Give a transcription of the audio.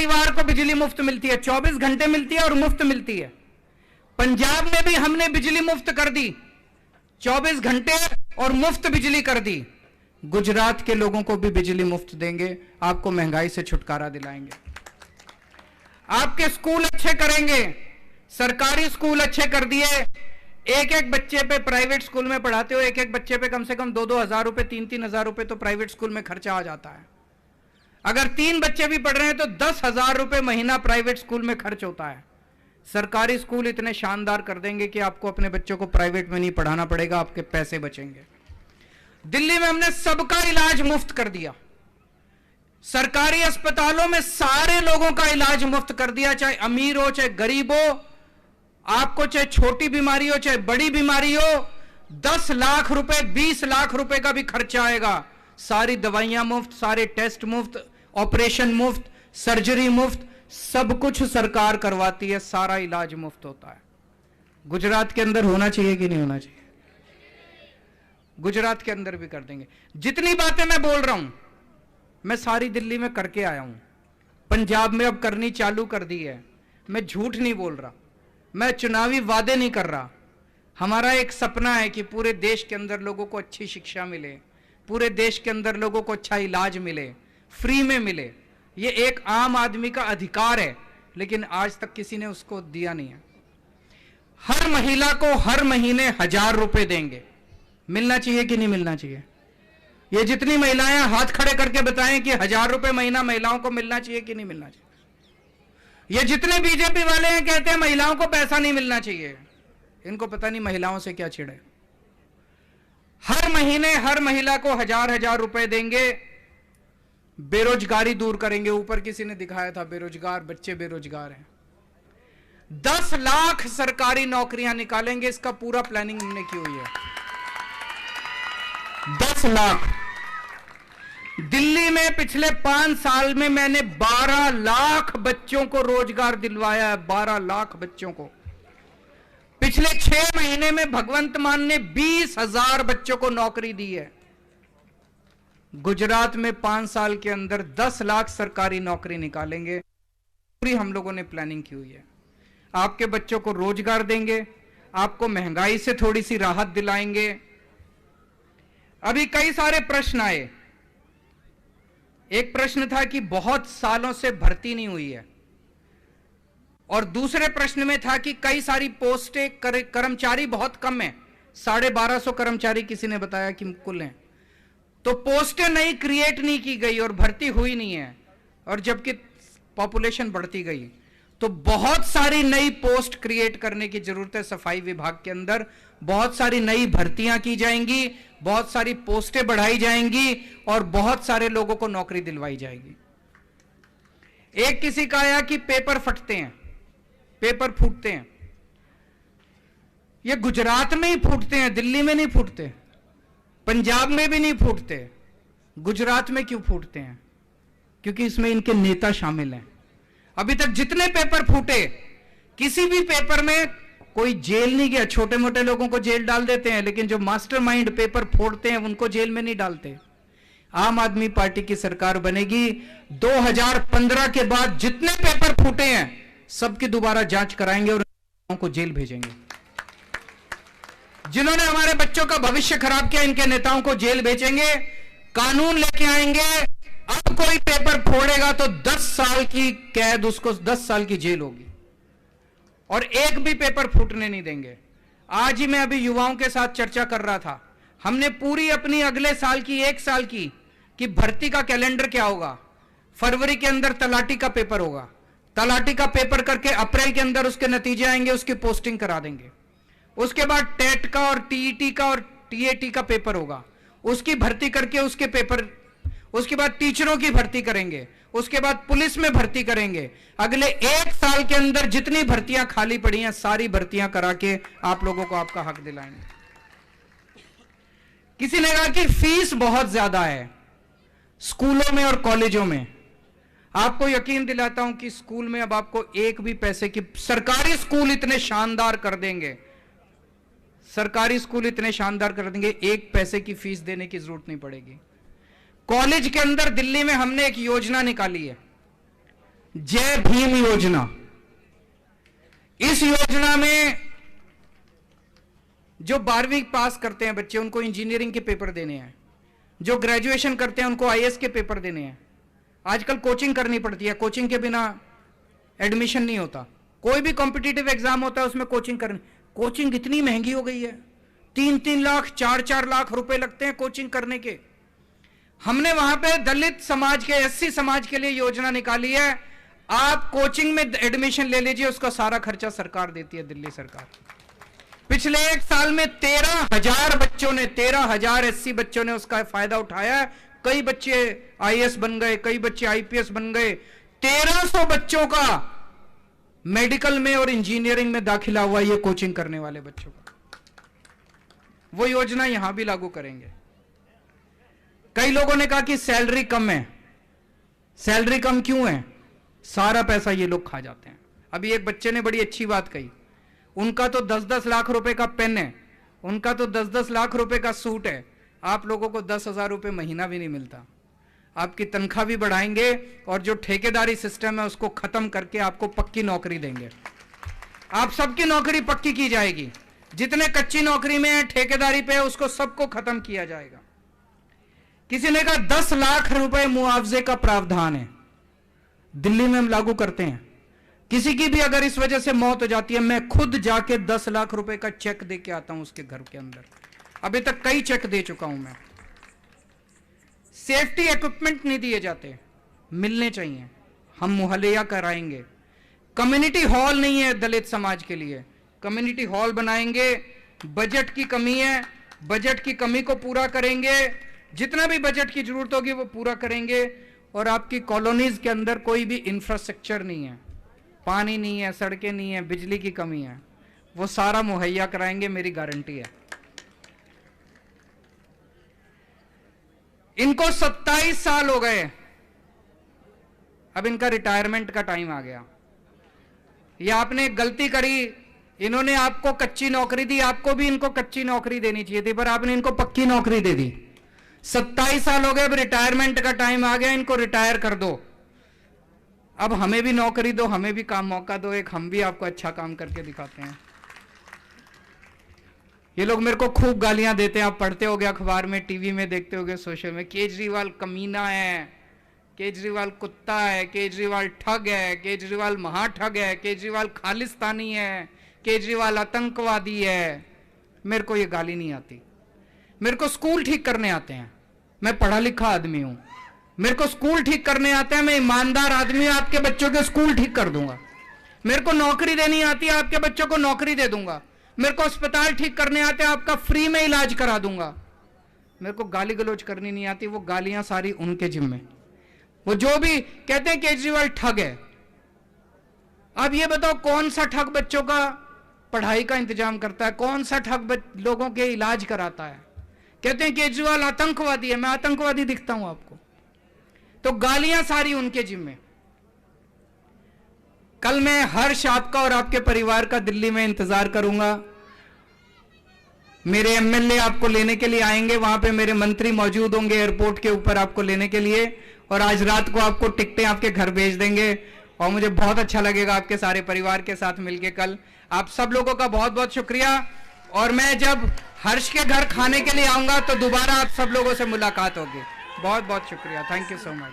परिवार को बिजली मुफ्त मिलती है, 24 घंटे मिलती है और मुफ्त मिलती है। पंजाब में भी हमने बिजली मुफ्त कर दी, 24 घंटे और मुफ्त बिजली कर दी। गुजरात के लोगों को भी बिजली मुफ्त देंगे, आपको महंगाई से छुटकारा दिलाएंगे, आपके स्कूल अच्छे करेंगे। सरकारी स्कूल अच्छे कर दिए, एक एक बच्चे पे, प्राइवेट स्कूल में पढ़ाते हो एक एक बच्चे पे कम से कम 2-2 हजार रुपए, 3-3 हजार रुपए तो प्राइवेट स्कूल में खर्चा आ जाता है। अगर 3 बच्चे भी पढ़ रहे हैं तो 10,000 रुपए महीना प्राइवेट स्कूल में खर्च होता है। सरकारी स्कूल इतने शानदार कर देंगे कि आपको अपने बच्चों को प्राइवेट में नहीं पढ़ाना पड़ेगा, आपके पैसे बचेंगे। दिल्ली में हमने सबका इलाज मुफ्त कर दिया, सरकारी अस्पतालों में सारे लोगों का इलाज मुफ्त कर दिया, चाहे अमीर हो चाहे गरीब हो, आपको चाहे छोटी बीमारी हो चाहे बड़ी बीमारी हो, 10 लाख रुपए 20 लाख रुपए का भी खर्चा आएगा, सारी दवाइयां मुफ्त, सारे टेस्ट मुफ्त, ऑपरेशन मुफ्त, सर्जरी मुफ्त, सब कुछ सरकार करवाती है, सारा इलाज मुफ्त होता है। गुजरात के अंदर होना चाहिए कि नहीं होना चाहिए? गुजरात के अंदर भी कर देंगे। जितनी बातें मैं बोल रहा हूं मैं सारी दिल्ली में करके आया हूं, पंजाब में अब करनी चालू कर दी है। मैं झूठ नहीं बोल रहा, मैं चुनावी वादे नहीं कर रहा। हमारा एक सपना है कि पूरे देश के अंदर लोगों को अच्छी शिक्षा मिले, पूरे देश के अंदर लोगों को अच्छा इलाज मिले, फ्री में मिले। ये एक आम आदमी का अधिकार है, लेकिन आज तक किसी ने उसको दिया नहीं है। हर महिला को हर महीने 1000 रुपए देंगे, मिलना चाहिए कि नहीं मिलना चाहिए? ये जितनी महिलाएं हाथ खड़े करके बताएं कि 1000 रुपए महीना महिलाओं को मिलना चाहिए कि नहीं मिलना चाहिए। ये जितने बीजेपी वाले हैं कहते हैं महिलाओं को पैसा नहीं मिलना चाहिए, इनको पता नहीं महिलाओं से क्या छिड़े। हर महीने हर महिला को 1000 रुपए देंगे, बेरोजगारी दूर करेंगे। ऊपर किसी ने दिखाया था बेरोजगार बच्चे बेरोजगार हैं, 10 लाख सरकारी नौकरियां निकालेंगे, इसका पूरा प्लानिंग हमने की हुई है। 10 लाख। दिल्ली में पिछले 5 साल में मैंने 12 लाख बच्चों को रोजगार दिलवाया है, 12 लाख बच्चों को। पिछले 6 महीने में भगवंत मान ने 20,000 बच्चों को नौकरी दी है। गुजरात में 5 साल के अंदर 10 लाख सरकारी नौकरी निकालेंगे, पूरी हम लोगों ने प्लानिंग की हुई है। आपके बच्चों को रोजगार देंगे, आपको महंगाई से थोड़ी सी राहत दिलाएंगे। अभी कई सारे प्रश्न आए। एक प्रश्न था कि बहुत सालों से भर्ती नहीं हुई है, और दूसरे प्रश्न में था कि कई सारी पोस्टें, कर्मचारी बहुत कम है, 1250 कर्मचारी किसी ने बताया कि कुल हैं। तो पोस्टें नई क्रिएट नहीं की गई और भर्ती हुई नहीं है, और जबकि पॉपुलेशन बढ़ती गई। तो बहुत सारी नई पोस्ट क्रिएट करने की जरूरत है। सफाई विभाग के अंदर बहुत सारी नई भर्तियां की जाएंगी, बहुत सारी पोस्टें बढ़ाई जाएंगी और बहुत सारे लोगों को नौकरी दिलवाई जाएगी। एक किसी का आया कि पेपर फटते हैं, पेपर फूटते हैं। ये गुजरात में ही फूटते हैं, दिल्ली में नहीं फूटते, पंजाब में भी नहीं फूटते। गुजरात में क्यों फूटते हैं? क्योंकि इसमें इनके नेता शामिल हैं। अभी तक जितने पेपर फूटे, किसी भी पेपर में कोई जेल नहीं गया। छोटे मोटे लोगों को जेल डाल देते हैं, लेकिन जो मास्टरमाइंड पेपर फोड़ते हैं उनको जेल में नहीं डालते। आम आदमी पार्टी की सरकार बनेगी, 2015 के बाद जितने पेपर फूटे हैं सबकी दोबारा जांच कराएंगे और को जेल भेजेंगे। जिन्होंने हमारे बच्चों का भविष्य खराब किया, इनके नेताओं को जेल भेजेंगे, कानून लेके आएंगे। अब कोई पेपर फोड़ेगा तो 10 साल की कैद, उसको 10 साल की जेल होगी, और एक भी पेपर फूटने नहीं देंगे। आज ही मैं अभी युवाओं के साथ चर्चा कर रहा था, हमने पूरी अपनी अगले साल की 1 साल की कि भर्ती का कैलेंडर क्या होगा। फरवरी के अंदर तलाटी का पेपर होगा, तलाटी का पेपर करके अप्रैल के अंदर उसके नतीजे आएंगे, उसकी पोस्टिंग करा देंगे। उसके बाद टेट का और टीईटी का और टीएटी का पेपर होगा, उसकी भर्ती करके उसके पेपर, उसके बाद टीचरों की भर्ती करेंगे, उसके बाद पुलिस में भर्ती करेंगे। अगले 1 साल के अंदर जितनी भर्तियां खाली पड़ी हैं सारी भर्तियां करा के आप लोगों को आपका हक दिलाएंगे। किसी ने कहा कि फीस बहुत ज्यादा है स्कूलों में और कॉलेजों में। आपको यकीन दिलाता हूं कि स्कूल में अब आपको एक भी पैसे की, सरकारी स्कूल इतने शानदार कर देंगे, सरकारी स्कूल इतने शानदार कर देंगे, 1 पैसे की फीस देने की जरूरत नहीं पड़ेगी। कॉलेज के अंदर दिल्ली में हमने एक योजना निकाली है, जय भीम योजना। इस योजना में जो 12वीं पास करते हैं बच्चे, उनको इंजीनियरिंग के पेपर देने हैं। जो ग्रेजुएशन करते हैं उनको आईएएस के पेपर देने हैं। आजकल कोचिंग करनी पड़ती है, कोचिंग के बिना एडमिशन नहीं होता। कोई भी कॉम्पिटिटिव एग्जाम होता है उसमें कोचिंग करनी। कोचिंग इतनी महंगी हो गई है, 3-3 लाख 4-4 लाख रुपए लगते हैं कोचिंग करने के। हमने वहां पे दलित समाज के, एससी समाज के लिए योजना निकाली है, आप कोचिंग में एडमिशन ले लीजिए, उसका सारा खर्चा सरकार देती है, दिल्ली सरकार। पिछले 1 साल में 13,000 बच्चों ने, 13,000 एससी बच्चों ने उसका फायदा उठाया। कई बच्चे आईएएस बन गए, कई बच्चे आईपीएस बन गए। 1300 बच्चों का मेडिकल में और इंजीनियरिंग में दाखिला हुआ ये कोचिंग करने वाले बच्चों का। वो योजना यहां भी लागू करेंगे। कई लोगों ने कहा कि सैलरी कम है। सैलरी कम क्यों है? सारा पैसा ये लोग खा जाते हैं। अभी एक बच्चे ने बड़ी अच्छी बात कही, उनका तो 10-10 लाख रुपए का पेन है, उनका तो 10-10 लाख रुपए का सूट है। आप लोगों को 10,000 रुपए महीना भी नहीं मिलता। आपकी तनख्वाह भी बढ़ाएंगे और जो ठेकेदारी सिस्टम है उसको खत्म करके आपको पक्की नौकरी देंगे। आप सबकी नौकरी पक्की की जाएगी। जितने कच्ची नौकरी में है, ठेकेदारी पे है, उसको सबको खत्म किया जाएगा। किसी ने कहा 10 लाख रुपए मुआवजे का प्रावधान है, दिल्ली में हम लागू करते हैं। किसी की भी अगर इस वजह से मौत हो जाती है, मैं खुद जाके 10 लाख रुपए का चेक दे के आता हूं उसके घर के अंदर। अभी तक कई चेक दे चुका हूं मैं। सेफ्टी इक्विपमेंट नहीं दिए जाते, मिलने चाहिए, हम मुहैया कराएंगे। कम्युनिटी हॉल नहीं है दलित समाज के लिए, कम्युनिटी हॉल बनाएंगे। बजट की कमी है, बजट की कमी को पूरा करेंगे। जितना भी बजट की जरूरत होगी वो पूरा करेंगे। और आपकी कॉलोनीज के अंदर कोई भी इंफ्रास्ट्रक्चर नहीं है, पानी नहीं है, सड़कें नहीं है, बिजली की कमी है, वो सारा मुहैया कराएंगे, मेरी गारंटी है। इनको 27 साल हो गए, अब इनका रिटायरमेंट का टाइम आ गया। ये आपने गलती करी, इन्होंने आपको कच्ची नौकरी दी, आपको भी इनको कच्ची नौकरी देनी चाहिए थी, पर आपने इनको पक्की नौकरी दे दी। 27 साल हो गए, अब रिटायरमेंट का टाइम आ गया, इनको रिटायर कर दो। अब हमें भी नौकरी दो, हमें भी काम मौका दो, एक हम भी आपको अच्छा काम करके दिखाते हैं। ये लोग मेरे को खूब गालियां देते हैं, आप पढ़ते होगे अखबार में, टीवी में देखते होगे, सोशल में, केजरीवाल कमीना है, केजरीवाल कुत्ता है, केजरीवाल ठग है, केजरीवाल महाठग है, केजरीवाल खालिस्तानी है, केजरीवाल आतंकवादी है। मेरे को ये गाली नहीं आती। मेरे को स्कूल ठीक करने आते हैं, मैं पढ़ा लिखा आदमी हूं, मेरे को स्कूल ठीक करने आते हैं, मैं ईमानदार आदमी हूं, आपके बच्चों के स्कूल ठीक कर दूंगा। मेरे को नौकरी देनी आती है, आपके बच्चों को नौकरी दे दूंगा। मेरे को अस्पताल ठीक करने आते हैं, आपका फ्री में इलाज करा दूंगा। मेरे को गाली गलौज करनी नहीं आती, वो गालियां सारी उनके जिम्मे। वो जो भी कहते हैं केजरीवाल ठग है। अब ये बताओ कौन सा ठग बच्चों का पढ़ाई का इंतजाम करता है, कौन सा ठग लोगों के इलाज कराता है। कहते हैं केजरीवाल आतंकवादी है, मैं आतंकवादी दिखता हूं आपको? तो गालियां सारी उनके जिम्मे। कल मैं हर्ष आपका और आपके परिवार का दिल्ली में इंतजार करूंगा। मेरे एमएलए आपको लेने के लिए आएंगे, वहां पे मेरे मंत्री मौजूद होंगे एयरपोर्ट के ऊपर आपको लेने के लिए, और आज रात को आपको टिकटें आपके घर भेज देंगे। और मुझे बहुत अच्छा लगेगा आपके सारे परिवार के साथ मिलके कल। आप सब लोगों का बहुत बहुत शुक्रिया। और मैं जब हर्ष के घर खाने के लिए आऊंगा तो दोबारा आप सब लोगों से मुलाकात होगी। बहुत बहुत शुक्रिया, थैंक यू सो मच।